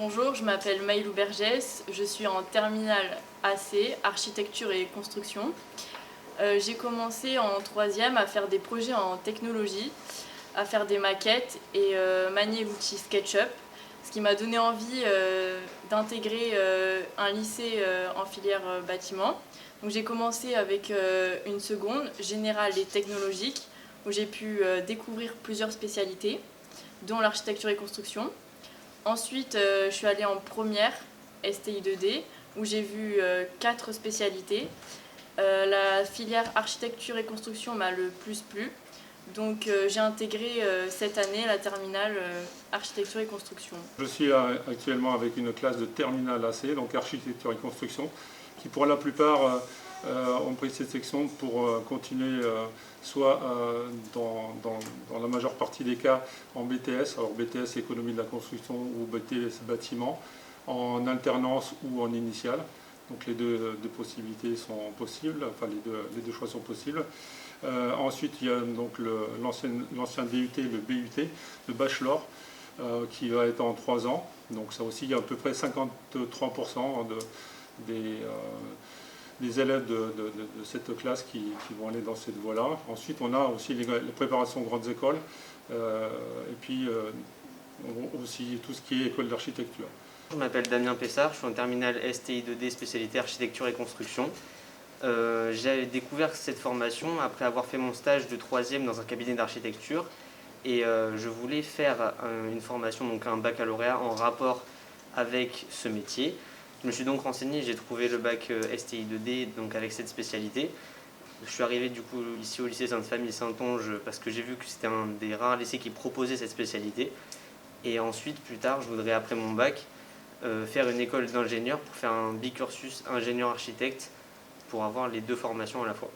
Bonjour, je m'appelle Maïlou Bergès, je suis en terminale AC, architecture et construction. J'ai commencé en troisième à faire des projets en technologie, à faire des maquettes et manier l'outil SketchUp, ce qui m'a donné envie d'intégrer un lycée en filière bâtiment. Donc j'ai commencé avec une seconde, générale et technologique, où j'ai pu découvrir plusieurs spécialités, dont l'architecture et construction. Ensuite, je suis allée en première, STI 2D, où j'ai vu 4 spécialités. La filière architecture et construction m'a le plus plu. Donc j'ai intégré cette année la terminale architecture et construction. Je suis actuellement avec une classe de terminale AC, donc architecture et construction, qui pour la plupart ont pris cette section pour continuer soit dans la majeure partie des cas en BTS, alors BTS économie de la construction ou BTS bâtiment, en alternance ou en initiale. Donc les deux possibilités sont possibles, enfin les deux choix sont possibles. Ensuite il y a donc l'ancien DUT, le BUT, le bachelor, qui va être en 3 ans. Donc ça aussi, il y a à peu près 53% des élèves de cette classe qui vont aller dans cette voie-là. Ensuite, on a aussi les préparations aux grandes écoles et puis aussi tout ce qui est école d'architecture. Je m'appelle Damien Pessard, je suis en terminale STI 2D spécialité architecture et construction. J'ai découvert cette formation après avoir fait mon stage de 3e dans un cabinet d'architecture et je voulais faire une formation, donc un baccalauréat en rapport avec ce métier. Je me suis donc renseigné, j'ai trouvé le bac STI 2D donc avec cette spécialité. Je suis arrivé du coup ici au lycée Sainte-Famille-Saintonge parce que j'ai vu que c'était un des rares lycées qui proposait cette spécialité. Et ensuite, plus tard, je voudrais après mon bac faire une école d'ingénieur pour faire un bicursus ingénieur-architecte pour avoir les deux formations à la fois.